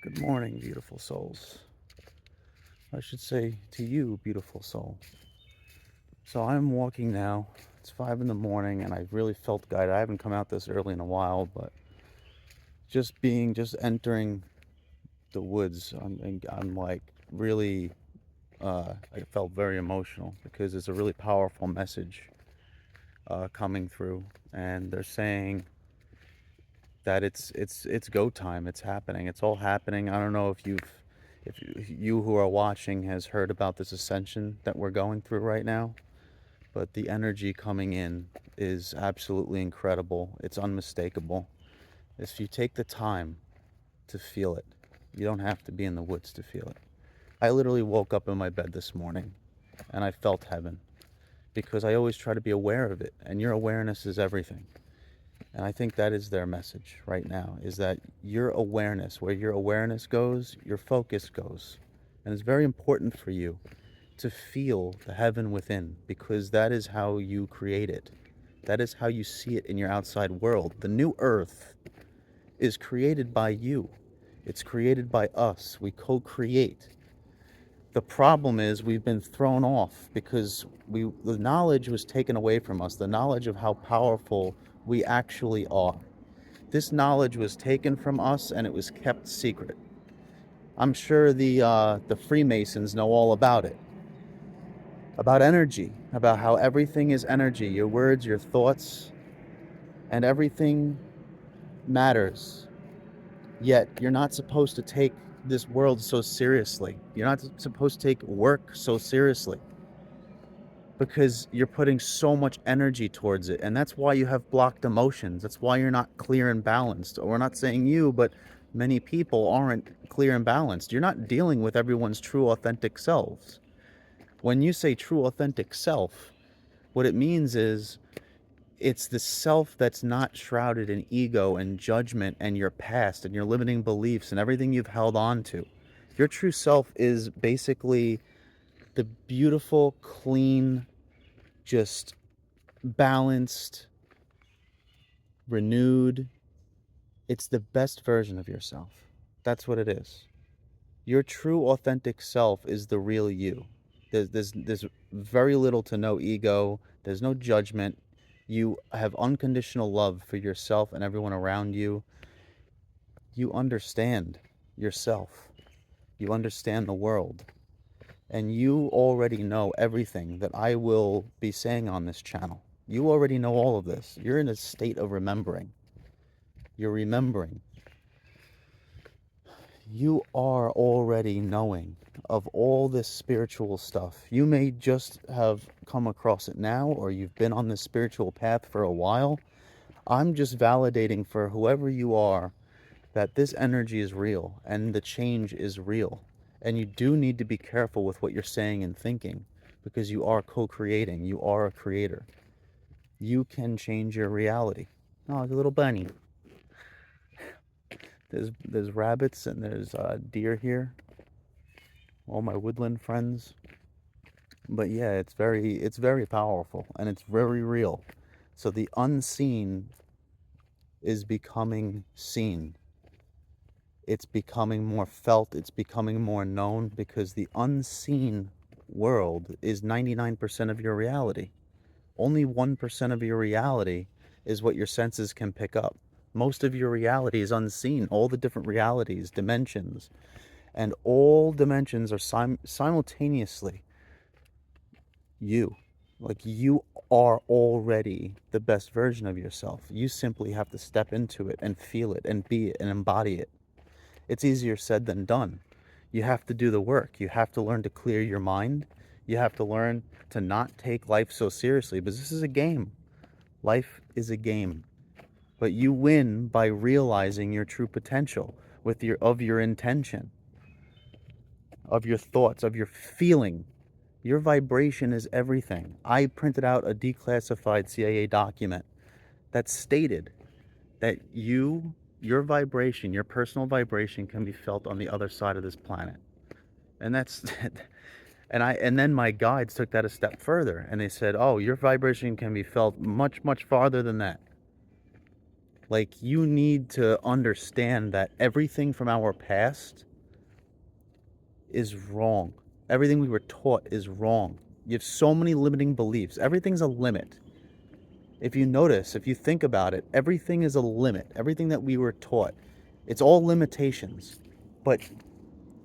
Good morning, beautiful souls. I should say to you, beautiful soul. So I'm walking now. It's 5 in the morning, and I really felt guided. I haven't come out this early in a while, but just entering the woods, I'm like really, I felt very emotional because it's a really powerful message coming through, and they're saying that it's go time. It's happening. It's all happening. I don't know if you who are watching has heard about this ascension that we're going through right now, but the energy coming in is absolutely incredible. It's unmistakable. If you take the time to feel it, you don't have to be in the woods to feel it. I literally woke up in my bed this morning and I felt heaven because I always try to be aware of it, and your awareness is everything. And I think that is their message right now, is that your awareness, where your awareness goes, your focus goes. And it's very important for you to feel the heaven within, because that is how you create it. That is how you see it in your outside world. The new earth is created by you. It's created by us. We co-create. The problem is we've been thrown off because the knowledge was taken away from us, the knowledge of how powerful we actually are. This knowledge was taken from us and it was kept secret. I'm sure the Freemasons know all about it, about energy, about how everything is energy, your words, your thoughts, and everything matters. Yet you're not supposed to take this world so seriously. You're not supposed to take work so seriously because you're putting so much energy towards it. And that's why you have blocked emotions. That's why you're not clear and balanced. We're not saying you, but many people aren't clear and balanced. You're not dealing with everyone's true, authentic selves. When you say true, authentic self, what it means is it's the self that's not shrouded in ego and judgment and your past and your limiting beliefs and everything you've held on to. Your true self is basically the beautiful, clean, just balanced, renewed. It's the best version of yourself. That's what it is. Your true, authentic self is the real you. There's very little to no ego. There's no judgment. You have unconditional love for yourself and everyone around you. You understand yourself. You understand the world. And you already know everything that I will be saying on this channel. You already know all of this. You're in a state of remembering. You're remembering. You are already knowing of all this spiritual stuff. You may just have come across it now, or you've been on this spiritual path for a while. I'm just validating for whoever you are that this energy is real and the change is real. And you do need to be careful with what you're saying and thinking, because you are co-creating. You are a creator. You can change your reality. Oh, like a little bunny. There's rabbits and there's deer here. All my woodland friends. But yeah, it's very powerful and it's very real. So the unseen is becoming seen. It's becoming more felt, it's becoming more known, because the unseen world is 99% of your reality. Only 1% of your reality is what your senses can pick up. Most of your reality is unseen. All the different realities, dimensions, and all dimensions are simultaneously you. Like, you are already the best version of yourself. You simply have to step into it and feel it and be it and embody it. It's easier said than done. You have to do the work. You have to learn to clear your mind. You have to learn to not take life so seriously, because this is a game. Life is a game. But you win by realizing your true potential with your intention, of your thoughts, of your feeling. Your vibration is everything. I printed out a declassified CIA document that stated that your vibration, your personal vibration, can be felt on the other side of this planet. And that's and then my guides took that a step further and they said, "Oh, your vibration can be felt much, much farther than that." Like, you need to understand that everything from our past is wrong. Everything we were taught is wrong. You have so many limiting beliefs. Everything's a limit. If you notice, if you think about it, everything is a limit. Everything that we were taught, it's all limitations. But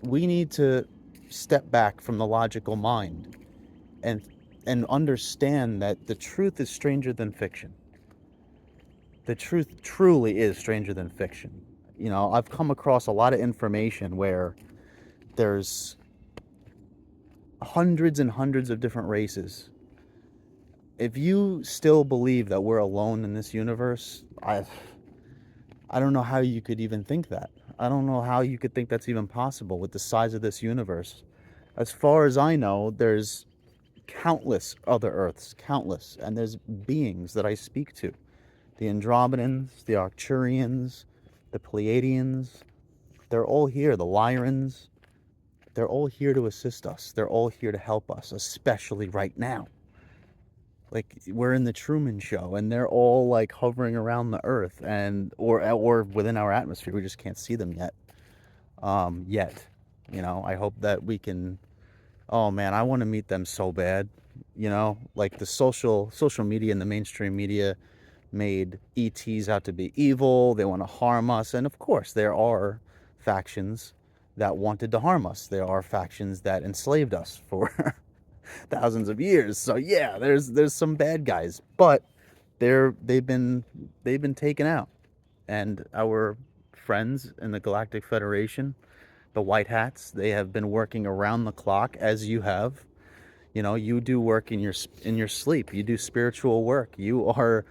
we need to step back from the logical mind and understand that the truth is stranger than fiction. The truth truly is stranger than fiction. You know, I've come across a lot of information where there's hundreds and hundreds of different races. If you still believe that we're alone in this universe, I don't know how you could even think that. I don't know how you could think that's even possible with the size of this universe. As far as I know, there's countless other Earths, countless, and there's beings that I speak to. The Andromedans, the Arcturians, the Pleiadians, they're all here. The Lyrans, they're all here to assist us. They're all here to help us, especially right now. Like, we're in the Truman Show, and they're all like hovering around the Earth, and or within our atmosphere. We just can't see them yet. Yet, you know. I hope that we can. Oh man, I want to meet them so bad. You know, like the social media and the mainstream media made ETs out to be evil. They want to harm us, and of course, there are factions that wanted to harm us. There are factions that enslaved us for thousands of years. So yeah, there's some bad guys, but they've been taken out. And our friends in the Galactic Federation, the White Hats, they have been working around the clock, as you have. You know, you do work in your sleep. You do spiritual work. You are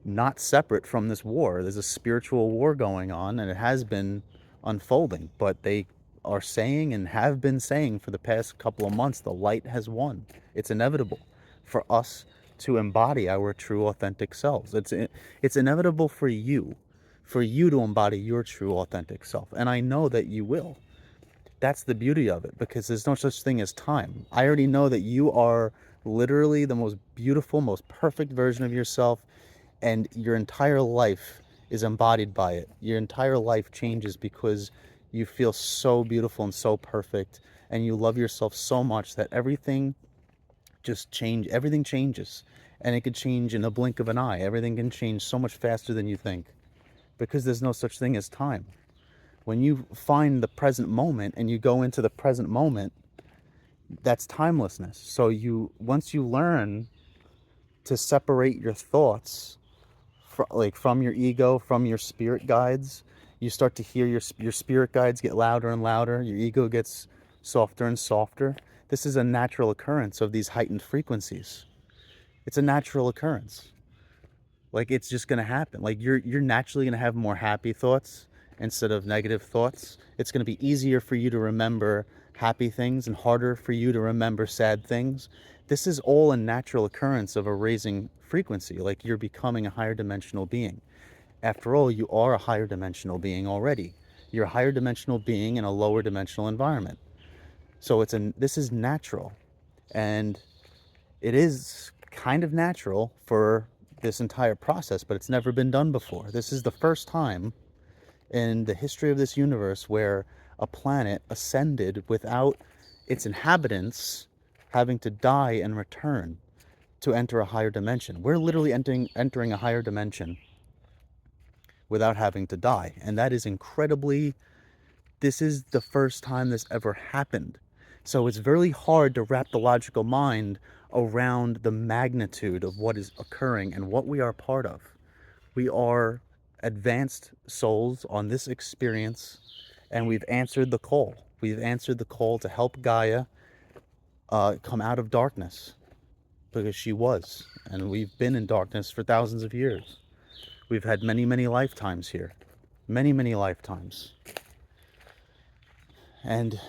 not separate from this war. There's a spiritual war going on, and it has been unfolding, but they are saying and have been saying for the past couple of months, the light has won. It's inevitable for us to embody our true authentic selves. It's inevitable for you to embody your true authentic self, and I know that you will. That's the beauty of it, because there's no such thing as time. I already know that you are literally the most beautiful, most perfect version of yourself, and your entire life is embodied by it. Your entire life changes because you feel so beautiful and so perfect, and you love yourself so much that everything changes, and it could change in a blink of an eye. Everything can change so much faster than you think, because there's no such thing as time. When you find the present moment and you go into the present moment, that's timelessness. So once you learn to separate your thoughts from your ego, from your spirit guides, you start to hear your spirit guides get louder and louder. Your ego gets softer and softer. This is a natural occurrence of these heightened frequencies. It's a natural occurrence. Like, it's just going to happen. Like, you're naturally going to have more happy thoughts instead of negative thoughts. It's going to be easier for you to remember happy things and harder for you to remember sad things. This is all a natural occurrence of a raising frequency. Like, you're becoming a higher dimensional being. After all, you are a higher dimensional being already. You're a higher dimensional being in a lower dimensional environment. So this is natural, and it is kind of natural for this entire process, but it's never been done before. This is the first time in the history of this universe where a planet ascended without its inhabitants having to die and return to enter a higher dimension. We're literally entering a higher dimension without having to die, and that is this is the first time this ever happened. So it's very hard to wrap the logical mind around the magnitude of what is occurring and what we are part of. We are advanced souls on this experience, and we've answered the call. We've answered the call to help Gaia come out of darkness, because she was, and we've been in darkness for thousands of years. We've had many, many lifetimes here. Many, many lifetimes. And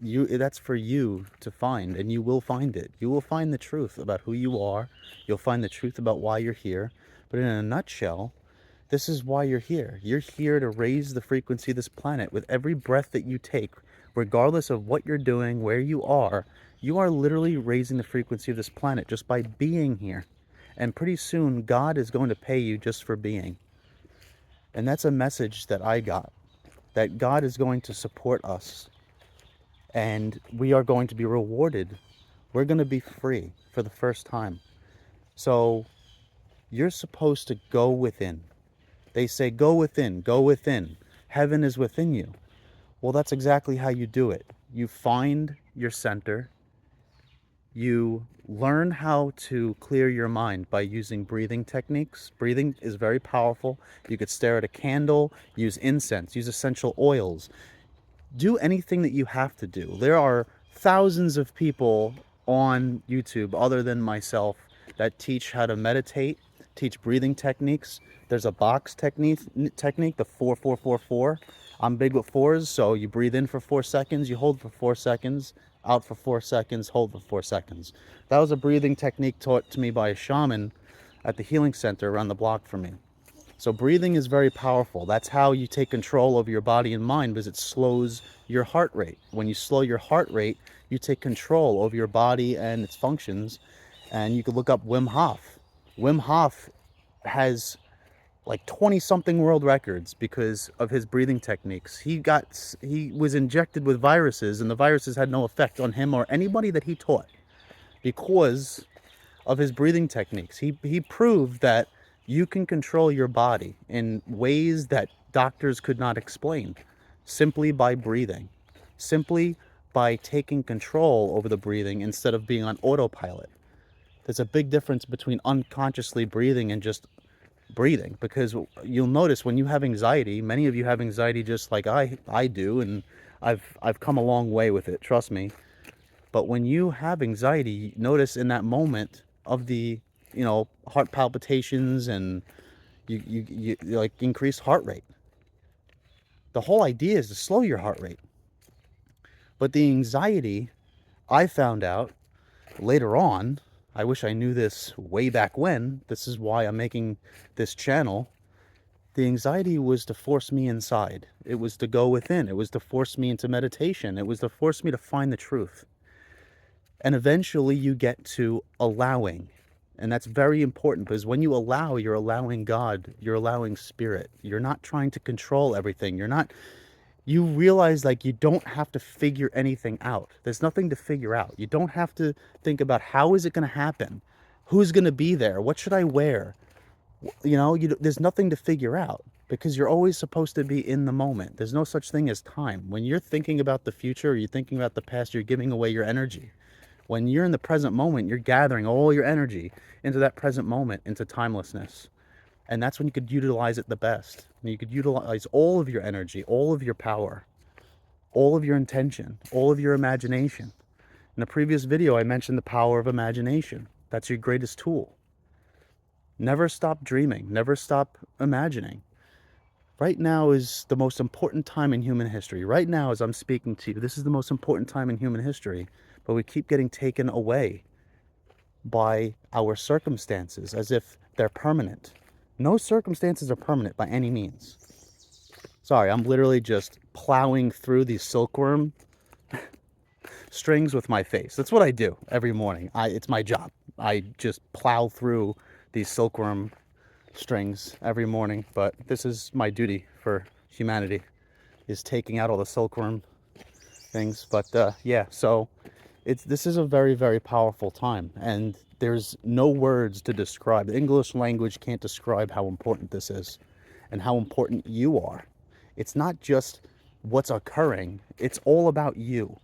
that's for you to find, and you will find it. You will find the truth about who you are. You'll find the truth about why you're here. But in a nutshell, this is why you're here. You're here to raise the frequency of this planet. With every breath that you take, regardless of what you're doing, where you are literally raising the frequency of this planet just by being here. And pretty soon, God is going to pay you just for being. And that's a message that I got, that God is going to support us and we are going to be rewarded. We're going to be free for the first time. So you're supposed to go within. They say, go within, go within. Heaven is within you. Well, that's exactly how you do it. You find your center. You learn how to clear your mind by using breathing techniques. Breathing is very powerful. You could stare at a candle, use incense, use essential oils. Do anything that you have to do. There are thousands of people on YouTube, other than myself, that teach how to meditate, teach breathing techniques. There's a box technique, the 4-4-4-4. I'm big with fours, so you breathe in for 4 seconds, you hold for 4 seconds, out for 4 seconds, hold for 4 seconds. That was a breathing technique taught to me by a shaman at the healing center around the block from me. So breathing is very powerful. That's how you take control over your body and mind, because it slows your heart rate. When you slow your heart rate, you take control over your body and its functions. And you could look up Wim Hof. Wim Hof has like 20-something world records because of his breathing techniques. He was injected with viruses, and the viruses had no effect on him or anybody that he taught because of his breathing techniques. He proved that you can control your body in ways that doctors could not explain, simply by breathing, simply by taking control over the breathing instead of being on autopilot. There's a big difference between unconsciously breathing and just breathing, because you'll notice when you have anxiety, many of you have anxiety just like I do, and I've come a long way with it, trust me. But when you have anxiety, notice in that moment of the, heart palpitations, and you like increased heart rate. The whole idea is to slow your heart rate. But the anxiety, I found out later on, I wish I knew this way back when. This is why I'm making this channel. The anxiety was to force me inside. It was to go within. It was to force me into meditation. It was to force me to find the truth. And eventually you get to allowing. And that's very important, because when you allow, you're allowing God, you're allowing spirit. You're not trying to control everything. You realize like you don't have to figure anything out. There's nothing to figure out. You don't have to think about how is it going to happen? Who's going to be there? What should I wear? There's nothing to figure out, because you're always supposed to be in the moment. There's no such thing as time. When you're thinking about the future or you're thinking about the past, you're giving away your energy. When you're in the present moment, you're gathering all your energy into that present moment, into timelessness. And that's when you could utilize it the best. And you could utilize all of your energy, all of your power, all of your intention, all of your imagination. In a previous video, I mentioned the power of imagination. That's your greatest tool. Never stop dreaming. Never stop imagining. Right now is the most important time in human history. Right now, as I'm speaking to you, this is the most important time in human history. But we keep getting taken away by our circumstances as if they're permanent. No circumstances are permanent by any means. Sorry, I'm literally just plowing through these silkworm strings with my face. That's what I do every morning. It's my job. I just plow through these silkworm strings every morning. But this is my duty for humanity, is taking out all the silkworm things. But yeah, so this is a very, very powerful time, and there's no words to describe. The English language can't describe how important this is and how important you are. It's not just what's occurring. It's all about you.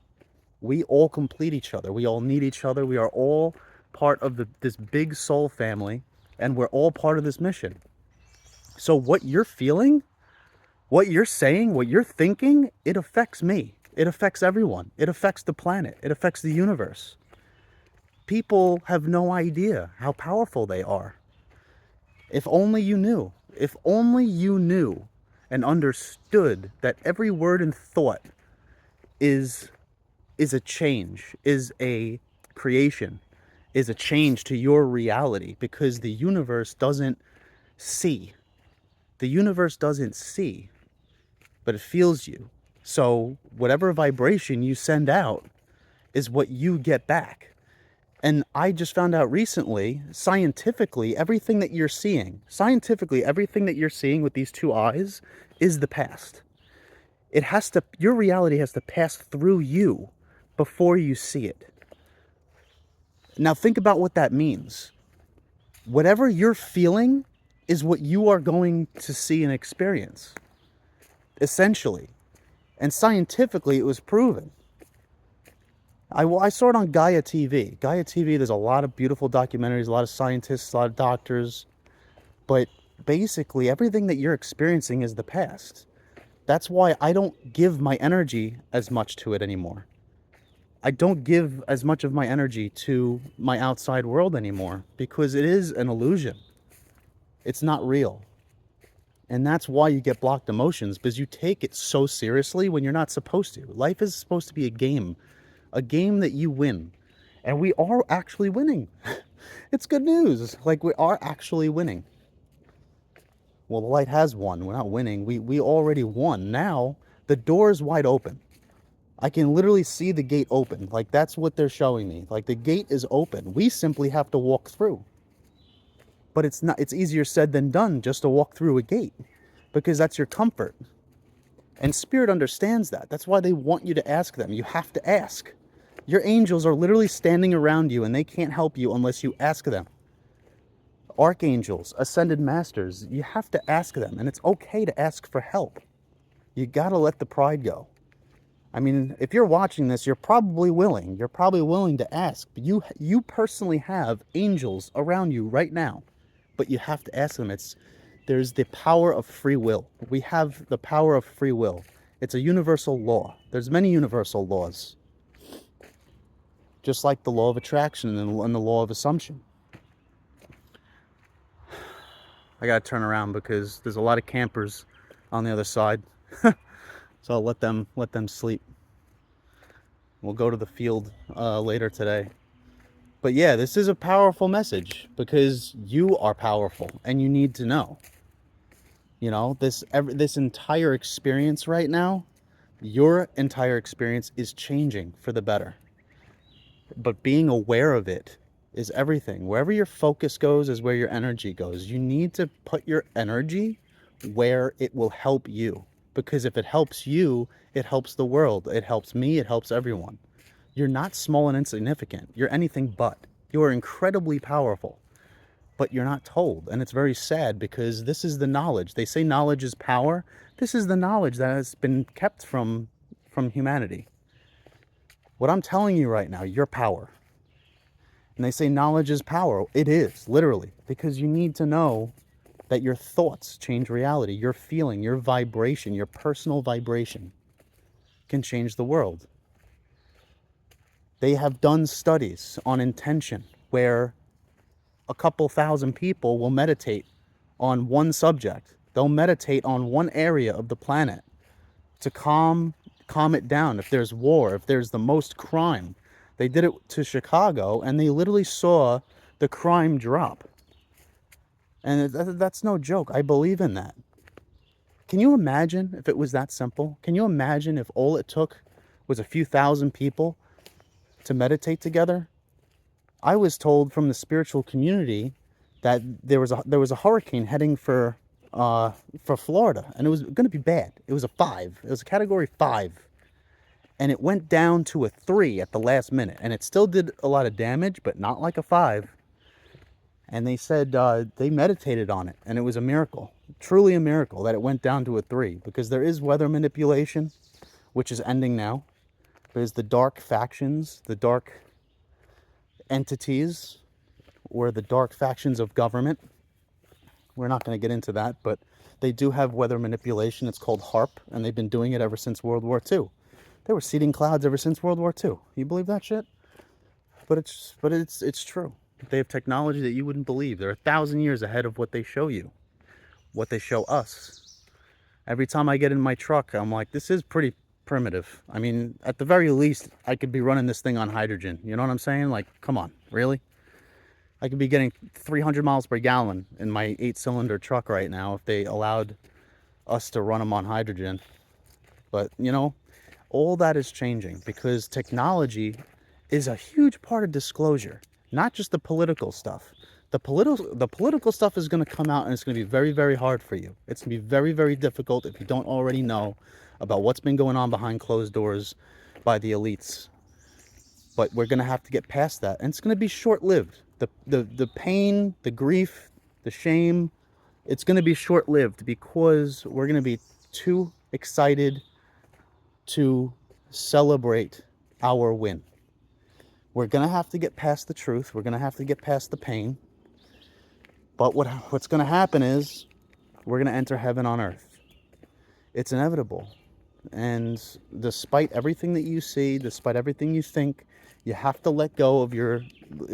We all complete each other. We all need each other. We are all part of this big soul family, and we're all part of this mission. So what you're feeling, what you're saying, what you're thinking, it affects me. It affects everyone. It affects the planet. It affects the universe. People have no idea how powerful they are. If only you knew. If only you knew and understood that every word and thought is a change, is a creation, is a change to your reality, because the universe doesn't see. The universe doesn't see, but it feels you. So whatever vibration you send out is what you get back. And I just found out recently, scientifically, everything that you're seeing with these two eyes is the past. Your reality has to pass through you before you see it. Now think about what that means. Whatever you're feeling is what you are going to see and experience, essentially. And scientifically, it was proven. I saw it on Gaia TV. Gaia TV, there's a lot of beautiful documentaries, a lot of scientists, a lot of doctors. But basically, everything that you're experiencing is the past. That's why I don't give my energy as much to it anymore. I don't give as much of my energy to my outside world anymore because it is an illusion. It's not real. And that's why you get blocked emotions, because you take it so seriously when you're not supposed to. Life is supposed to be a game that you win. And we are actually winning. It's good news. Like, we are actually winning. Well, the light has won. We're not winning. We already won. Now, the door is wide open. I can literally see the gate open. Like, that's what they're showing me. Like, the gate is open. We simply have to walk through. But it's easier said than done just to walk through a gate, because that's your comfort. And Spirit understands that. That's why they want you to ask them. You have to ask. Your angels are literally standing around you, and they can't help you unless you ask them. Archangels, ascended masters, you have to ask them. And it's okay to ask for help. You got to let the pride go. I mean, if you're watching this, you're probably willing. You're probably willing to ask. But you personally have angels around you right now. But you have to ask them. There's the power of free will. We have the power of free will. It's a universal law. There's many universal laws. Just like the law of attraction and the law of assumption. I gotta turn around because there's a lot of campers on the other side. So I'll let them sleep. We'll go to the field later today. But yeah, this is a powerful message because you are powerful and you need to know. You know, this entire experience right now, your entire experience is changing for the better. But being aware of it is everything. Wherever your focus goes is where your energy goes. You need to put your energy where it will help you. Because if it helps you, it helps the world. It helps me, it helps everyone. You're not small and insignificant. You're anything but. You are incredibly powerful. But you're not told. And it's very sad because this is the knowledge. They say knowledge is power. This is the knowledge that has been kept from humanity. What I'm telling you right now, your power. And they say knowledge is power. It is, literally. Because you need to know that your thoughts change reality. Your feeling, your vibration, your personal vibration can change the world. They have done studies on intention where a couple thousand people will meditate on one subject. They'll meditate on one area of the planet to calm it down. If there's war, if there's the most crime. They did it to Chicago and they literally saw the crime drop. And that's no joke. I believe in that. Can you imagine if it was that simple? Can you imagine if all it took was a few thousand people to meditate together? I was told from the spiritual community that there was a hurricane heading for Florida, and it was going to be bad. It was a 5. It was a category 5, and it went down to a 3 at the last minute, and it still did a lot of damage, but not like a 5. And they said they meditated on it, and it was a miracle, truly a miracle, that it went down to a 3, because there is weather manipulation, which is ending now. There's the dark factions, the dark entities, or the dark factions of government. We're not going to get into that, but they do have weather manipulation. It's called HAARP, and they've been doing it ever since World War II. They were seeding clouds ever since World War II. You believe that shit? But it's true. They have technology that you wouldn't believe. They're 1,000 years ahead of what they show you, what they show us. Every time I get in my truck, I'm like, this is pretty primitive. I mean, at the very least, I could be running this thing on hydrogen. You know what I'm saying? Like, come on, really? I could be getting 300 miles per gallon in my 8-cylinder truck right now if they allowed us to run them on hydrogen. But, you know, all that is changing because technology is a huge part of disclosure. not just the political stuff. The political stuff is going to come out, and it's going to be very, very hard for you. It's going to be very, very difficult if you don't already know about what's been going on behind closed doors by the elites. But we're going to have to get past that, and it's going to be short-lived. The pain, the grief, the shame, it's going to be short-lived because we're going to be too excited to celebrate our win. We're going to have to get past the truth. We're going to have to get past the pain. But what's going to happen is we're going to enter heaven on earth. It's inevitable. And despite everything that you see, despite everything you think, you have to let go of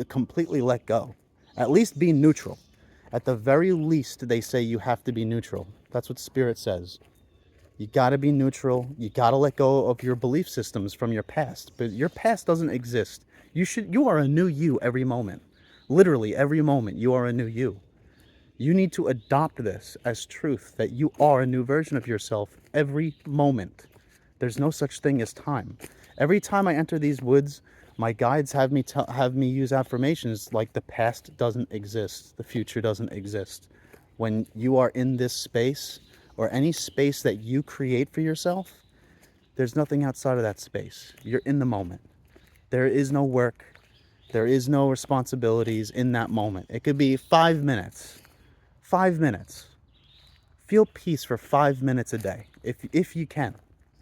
completely let go. At least be neutral. At the very least, they say you have to be neutral. That's what Spirit says. You got to be neutral. You got to let go of your belief systems from your past. But your past doesn't exist. You are a new you every moment. Literally every moment you are a new you. You need to adopt this as truth, that you are a new version of yourself every moment. There's no such thing as time. Every time I enter these woods, my guides have me use affirmations like the past doesn't exist, the future doesn't exist. When you are in this space, or any space that you create for yourself, there's nothing outside of that space. You're in the moment. There is no work. There is no responsibilities in that moment. It could be 5 minutes. 5 minutes. Feel peace for 5 minutes a day. If you can.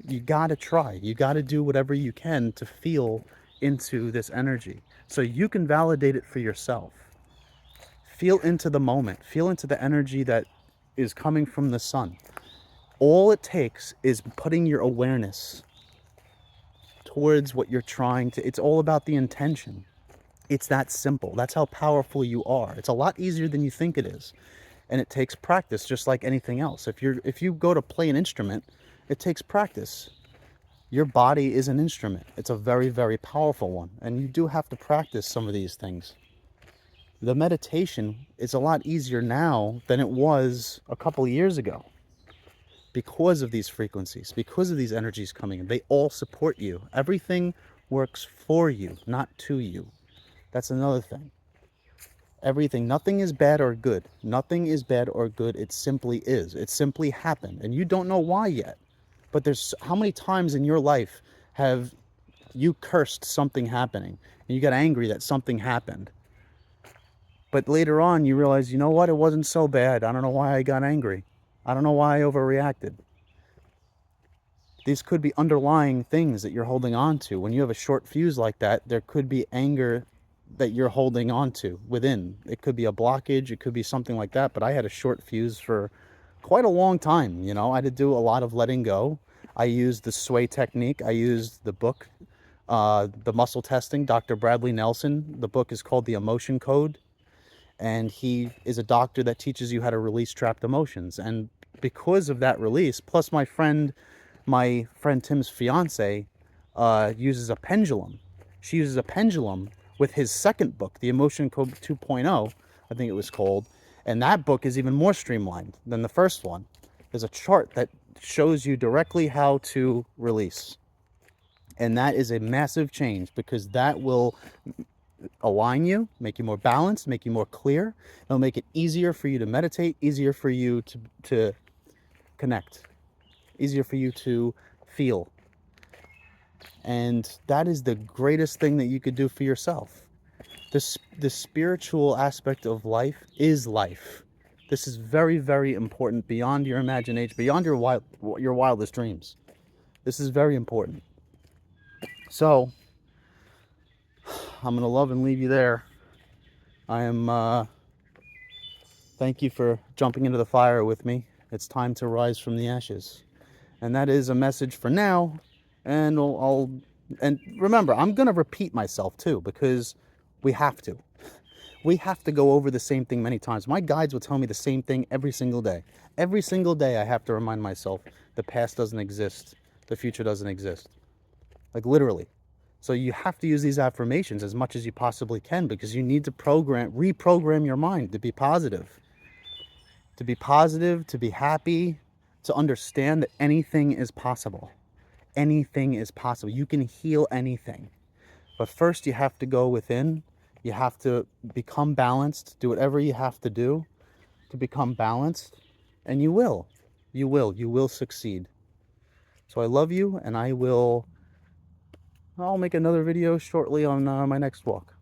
You gotta try. You gotta do whatever you can to feel into this energy so you can validate it for yourself. Feel into the moment. Feel into the energy that is coming from the sun. All it takes is putting your awareness towards what you're trying to. It's all about the intention. It's that simple. That's how powerful you are. It's a lot easier than you think it is. And it takes practice, just like anything else. If you go to play an instrument, it takes practice. Your body is an instrument. It's a very, very powerful one. And you do have to practice some of these things. The meditation is a lot easier now than it was a couple of years ago. Because of these frequencies, because of these energies coming in. They all support you. Everything works for you, not to you. That's another thing. Everything, nothing is bad or good. Nothing is bad or good. It simply is. It simply happened. And you don't know why yet. But there's how many times in your life have you cursed something happening and you got angry that something happened? But later on you realize, you know what? It wasn't so bad. I don't know why I got angry. I don't know why I overreacted. These could be underlying things that you're holding on to. When you have a short fuse like that, there could be anger that you're holding on to within. It could be a blockage, it could be something like that, but I had a short fuse for quite a long time. I had to do a lot of letting go. I used the sway technique. I used the book, the muscle testing, Dr. Bradley Nelson. The book is called The Emotion Code, and he is a doctor that teaches you how to release trapped emotions. And because of that release, plus my friend Tim's fiance uses a pendulum. She uses a pendulum with his second book, The Emotion Code 2.0, I think it was called. And that book is even more streamlined than the first one. There's a chart that shows you directly how to release. And that is a massive change, because that will align you, make you more balanced, make you more clear. It'll make it easier for you to meditate, easier for you to connect, easier for you to feel. And that is the greatest thing that you could do for yourself. The spiritual aspect of life is life. This is very, very important, beyond your imagination, beyond your wildest dreams. This is very important. So, I'm going to love and leave you there. I am, thank you for jumping into the fire with me. It's time to rise from the ashes. And that is a message for now. And and remember, I'm going to repeat myself too, because we have to. We have to go over the same thing many times. My guides will tell me the same thing every single day. Every single day I have to remind myself the past doesn't exist. The future doesn't exist. Like literally. So you have to use these affirmations as much as you possibly can, because you need to reprogram your mind to be positive. To be positive, to be happy, to understand that anything is possible. Anything is possible. You can heal anything. But first you have to go within. You have to become balanced, do whatever you have to do to become balanced, and you will. You will succeed. So I love you, and I'll make another video shortly on my next walk.